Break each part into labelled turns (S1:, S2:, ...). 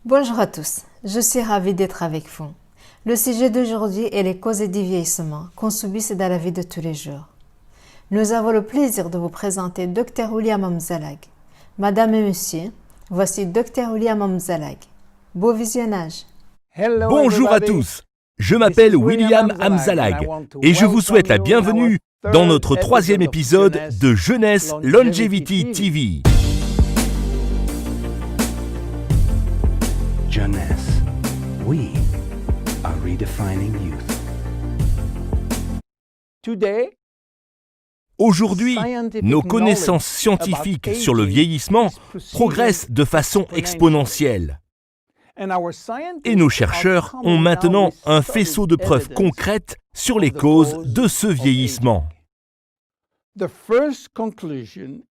S1: Bonjour à tous, je suis ravie d'être avec vous. Le sujet d'aujourd'hui est les causes du vieillissement qu'on subit dans la vie de tous les jours. Nous avons le plaisir de vous présenter Dr William Amzalag. Madame et Monsieur, voici Dr William Amzalag. Beau visionnage.
S2: Bonjour à tous, je m'appelle William Amzalag et je vous souhaite la bienvenue dans notre troisième épisode de Jeunesse Longevity TV.
S3: Jeunesse, we are redefining youth.
S2: Aujourd'hui, nos connaissances scientifiques sur le vieillissement progressent de façon exponentielle. Et nos chercheurs ont maintenant un faisceau de preuves concrètes sur les causes de ce vieillissement.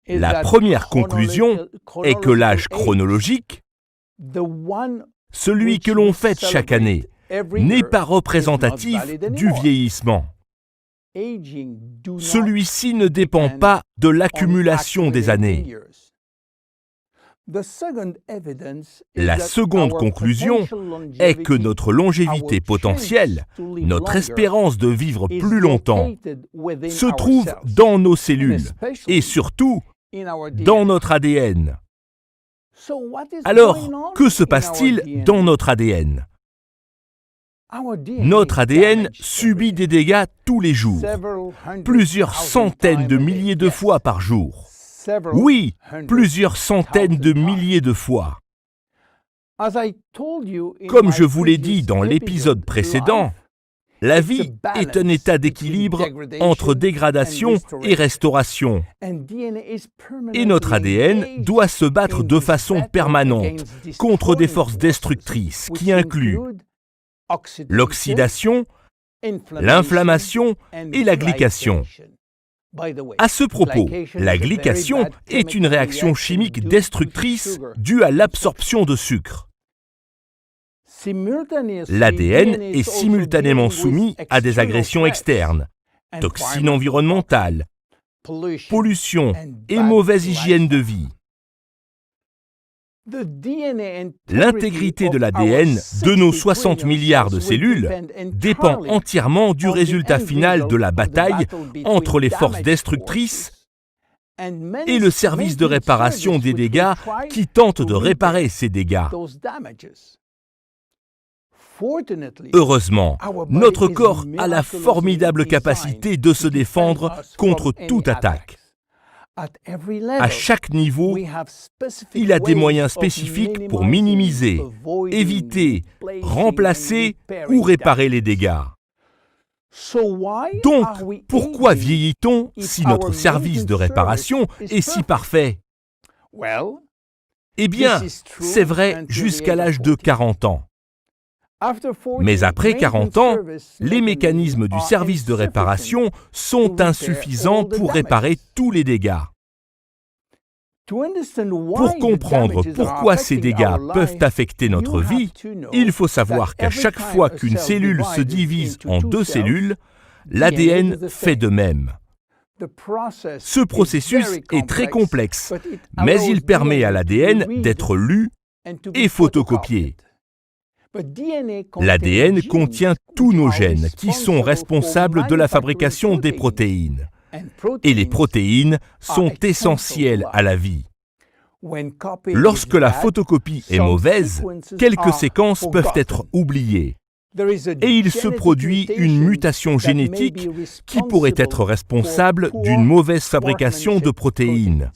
S2: La première conclusion est que l'âge chronologique, celui que l'on fête chaque année, n'est pas représentatif du vieillissement. Celui-ci ne dépend pas de l'accumulation des années. La seconde conclusion est que notre longévité potentielle, notre espérance de vivre plus longtemps, se trouve dans nos cellules et surtout dans notre ADN. Alors, que se passe-t-il dans notre ADN ? Notre ADN subit des dégâts tous les jours, plusieurs centaines de milliers de fois par jour. Oui, plusieurs centaines de milliers de fois. Comme je vous l'ai dit dans l'épisode précédent, la vie est un état d'équilibre entre dégradation et restauration. Et notre ADN doit se battre de façon permanente contre des forces destructrices qui incluent l'oxydation, l'inflammation et la glycation. À ce propos, la glycation est une réaction chimique destructrice due à l'absorption de sucre. L'ADN est simultanément soumis à des agressions externes, toxines environnementales, pollution et mauvaise hygiène de vie. L'intégrité de l'ADN de nos 60 milliards de cellules dépend entièrement du résultat final de la bataille entre les forces destructrices et le service de réparation des dégâts qui tente de réparer ces dégâts. Heureusement, notre corps a la formidable capacité de se défendre contre toute attaque. À chaque niveau, il a des moyens spécifiques pour minimiser, éviter, remplacer ou réparer les dégâts. Donc, pourquoi vieillit-on si notre service de réparation est si parfait ? Eh bien, c'est vrai jusqu'à l'âge de 40 ans. Mais après 40 ans, les mécanismes du service de réparation sont insuffisants pour réparer tous les dégâts. Pour comprendre pourquoi ces dégâts peuvent affecter notre vie, il faut savoir qu'à chaque fois qu'une cellule se divise en deux cellules, l'ADN fait de même. Ce processus est très complexe, mais il permet à l'ADN d'être lu et photocopié. L'ADN contient tous nos gènes qui sont responsables de la fabrication des protéines. Et les protéines sont essentielles à la vie. Lorsque la photocopie est mauvaise, quelques séquences peuvent être oubliées. Et il se produit une mutation génétique qui pourrait être responsable d'une mauvaise fabrication de protéines.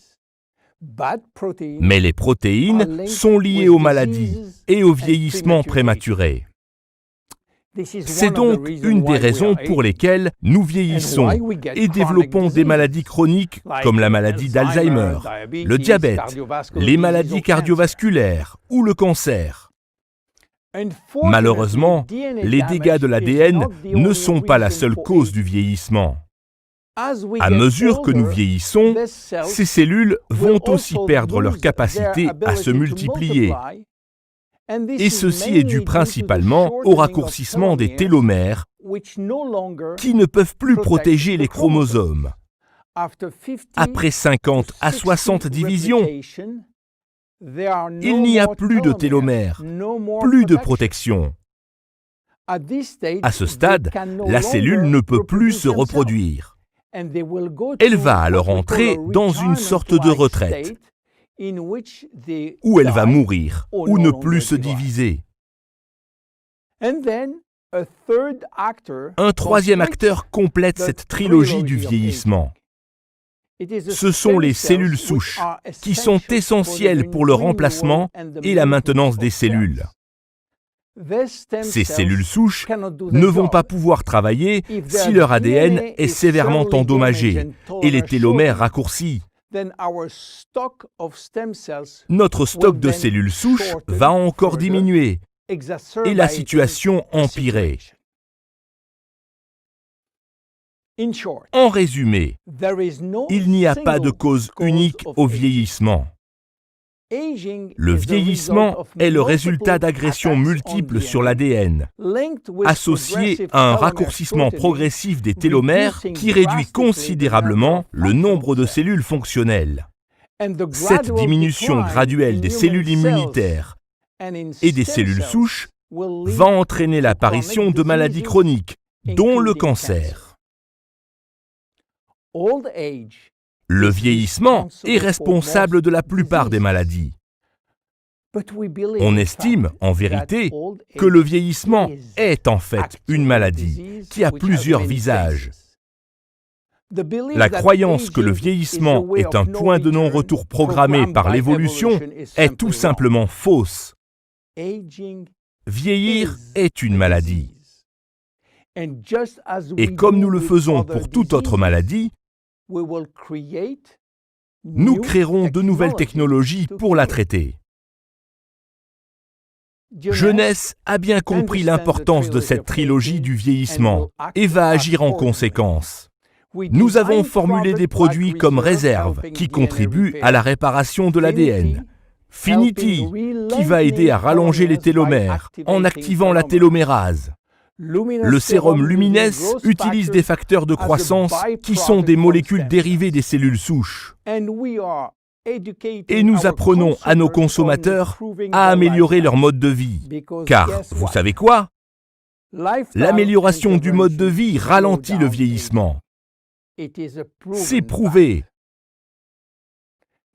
S2: Mais les protéines sont liées aux maladies et au vieillissement prématuré. C'est donc une des raisons pour lesquelles nous vieillissons et développons des maladies chroniques comme la maladie d'Alzheimer, le diabète, les maladies cardiovasculaires ou le cancer. Malheureusement, les dégâts de l'ADN ne sont pas la seule cause du vieillissement. À mesure que nous vieillissons, ces cellules vont aussi perdre leur capacité à se multiplier. Et ceci est dû principalement au raccourcissement des télomères qui ne peuvent plus protéger les chromosomes. Après 50 à 60 divisions, Il n'y a plus de télomères, plus de protection. À ce stade, la cellule ne peut plus se reproduire. Elle va alors entrer dans une sorte de retraite, où elle va mourir ou ne plus se diviser. Un troisième acteur complète cette trilogie du vieillissement. Ce sont les cellules souches, qui sont essentielles pour le remplacement et la maintenance des cellules. Ces cellules souches ne vont pas pouvoir travailler si leur ADN est sévèrement endommagé et les télomères raccourcis. Notre stock de cellules souches va encore diminuer et la situation empirer. En résumé, il n'y a pas de cause unique au vieillissement. Le vieillissement est le résultat d'agressions multiples sur l'ADN, associées à un raccourcissement progressif des télomères qui réduit considérablement le nombre de cellules fonctionnelles. Cette diminution graduelle des cellules immunitaires et des cellules souches va entraîner l'apparition de maladies chroniques, dont le cancer. Le vieillissement est responsable de la plupart des maladies. On estime, en vérité, que le vieillissement est en fait une maladie qui a plusieurs visages. La croyance que le vieillissement est un point de non-retour programmé par l'évolution est tout simplement fausse. Vieillir est une maladie. Et comme nous le faisons pour toute autre maladie, nous créerons de nouvelles technologies pour la traiter. Jeunesse a bien compris l'importance de cette trilogie du vieillissement et va agir en conséquence. Nous avons formulé des produits comme Réserve qui contribuent à la réparation de l'ADN, Finity qui va aider à rallonger les télomères en activant la télomérase. Le sérum Lumines utilise des facteurs de croissance qui sont des molécules dérivées des cellules souches. Et nous apprenons à nos consommateurs à améliorer leur mode de vie. Car, vous savez quoi? L'amélioration du mode de vie ralentit le vieillissement. C'est prouvé.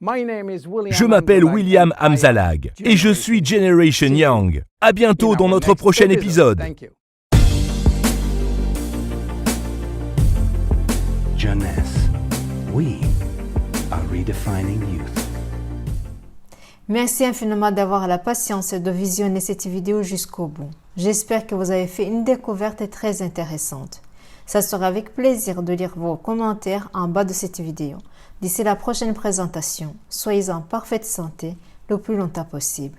S2: Je m'appelle William Amzalag et je suis Generation Young. À bientôt dans notre prochain épisode.
S3: Jeunesse, we are redefining youth.
S1: Merci infiniment d'avoir la patience de visionner cette vidéo jusqu'au bout. J'espère que vous avez fait une découverte très intéressante. Ça sera avec plaisir de lire vos commentaires en bas de cette vidéo. D'ici la prochaine présentation, soyez en parfaite santé le plus longtemps possible.